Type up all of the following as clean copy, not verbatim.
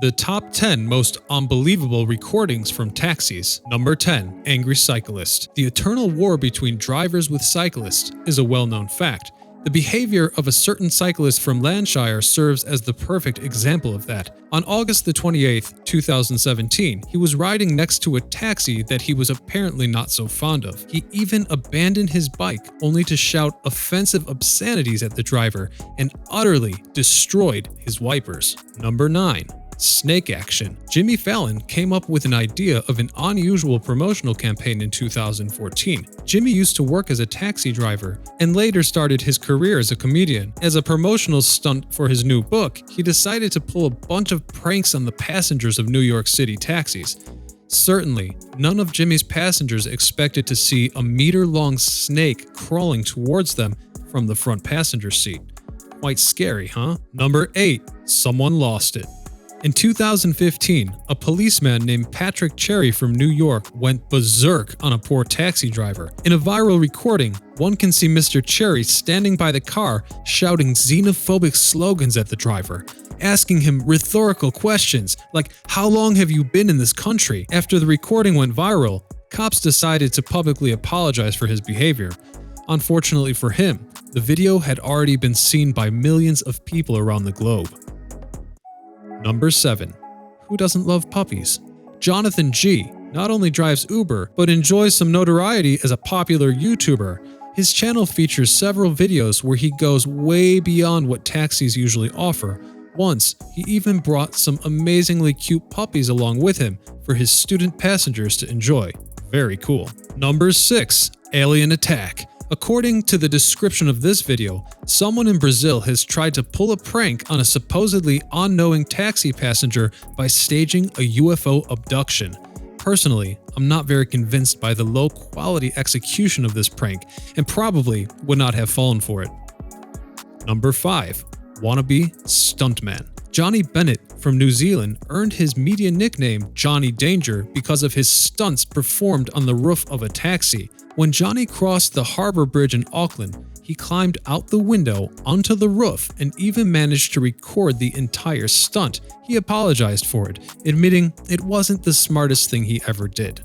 The top 10 most unbelievable recordings from taxis. Number 10. Angry cyclist. The eternal war between drivers with cyclists is a well-known fact. The behavior of a certain cyclist from Lancashire serves as the perfect example of that. On August the 28th, 2017, he was riding next to a taxi that he was apparently not so fond of. He even abandoned his bike only to shout offensive obscenities at the driver and utterly destroyed his wipers. Number 9. Snake action. Jimmy Fallon came up with an idea of an unusual promotional campaign in 2014. Jimmy used to work as a taxi driver and later started his career as a comedian. As a promotional stunt for his new book, he decided to pull a bunch of pranks on the passengers of New York City taxis. Certainly, none of Jimmy's passengers expected to see a meter-long snake crawling towards them from the front passenger seat. Quite scary, huh? Number 8. Someone lost it. In 2015, a policeman named Patrick Cherry from New York went berserk on a poor taxi driver. In a viral recording, one can see Mr. Cherry standing by the car shouting xenophobic slogans at the driver, asking him rhetorical questions like, "How long have you been in this country?" After the recording went viral, cops decided to publicly apologize for his behavior. Unfortunately for him, the video had already been seen by millions of people around the globe. Number 7. Who doesn't love puppies? Jonathan G. not only drives Uber, but enjoys some notoriety as a popular YouTuber. His channel features several videos where he goes way beyond what taxis usually offer. Once, he even brought some amazingly cute puppies along with him for his student passengers to enjoy. Very cool. Number 6. Alien attack. According to the description of this video, someone in Brazil has tried to pull a prank on a supposedly unknowing taxi passenger by staging a UFO abduction. Personally, I'm not very convinced by the low-quality execution of this prank and probably would not have fallen for it. Number 5. Wannabe stuntman. Johnny Bennett from New Zealand earned his media nickname Johnny Danger because of his stunts performed on the roof of a taxi. When Johnny crossed the Harbour Bridge in Auckland, he climbed out the window onto the roof and even managed to record the entire stunt. He apologized for it, admitting it wasn't the smartest thing he ever did.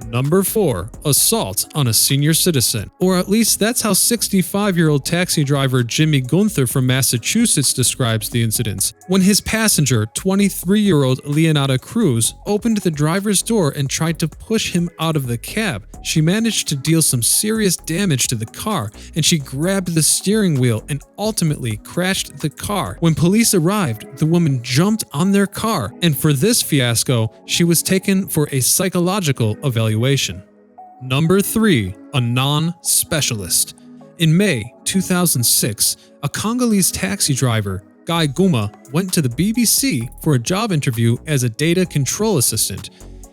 Number 4. Assault on a senior citizen. Or at least that's how 65-year-old taxi driver Jimmy Gunther from Massachusetts describes the incidents. When his passenger, 23-year-old Leonardo Cruz, opened the driver's door and tried to push him out of the cab, she managed to deal some serious damage to the car, and she grabbed the steering wheel and ultimately crashed the car. When police arrived, the woman jumped on their car, and for this fiasco, she was taken for a psychological evaluation. Number 3. A non-specialist. In May 2006, a Congolese taxi driver, Guy Guma, went to the BBC for a job interview as a data control assistant.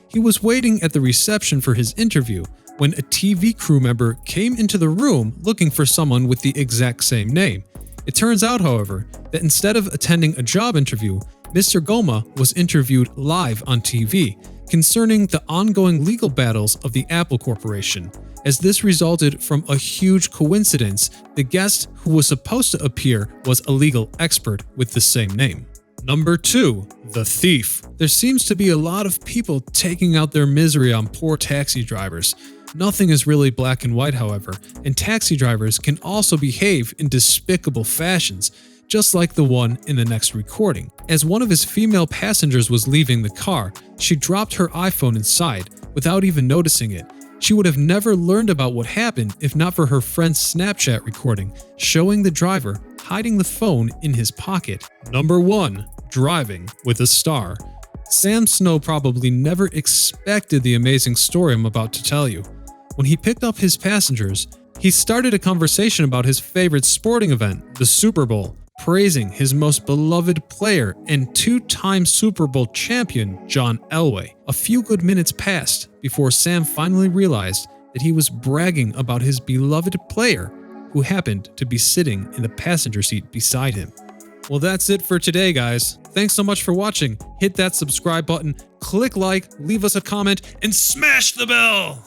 He was waiting at the reception for his interview when a TV crew member came into the room looking for someone with the exact same name. It turns out, however, that instead of attending a job interview, Mr. Goma was interviewed live on TV concerning the ongoing legal battles of the Apple Corporation. As this resulted from a huge coincidence, the guest who was supposed to appear was a legal expert with the same name. Number 2. The thief. There seems to be a lot of people taking out their misery on poor taxi drivers. Nothing is really black and white, however, and taxi drivers can also behave in despicable fashions, just like the one in the next recording. As one of his female passengers was leaving the car, she dropped her iPhone inside without even noticing it. She would have never learned about what happened if not for her friend's Snapchat recording, showing the driver hiding the phone in his pocket. Number 1. Driving with a star. Sam Snow probably never expected the amazing story I'm about to tell you. When he picked up his passengers, he started a conversation about his favorite sporting event, the Super Bowl, praising his most beloved player and two-time Super Bowl champion, John Elway. A few good minutes passed before Sam finally realized that he was bragging about his beloved player, who happened to be sitting in the passenger seat beside him. Well, that's it for today, guys. Thanks so much for watching. Hit that subscribe button, click like, leave us a comment, and smash the bell!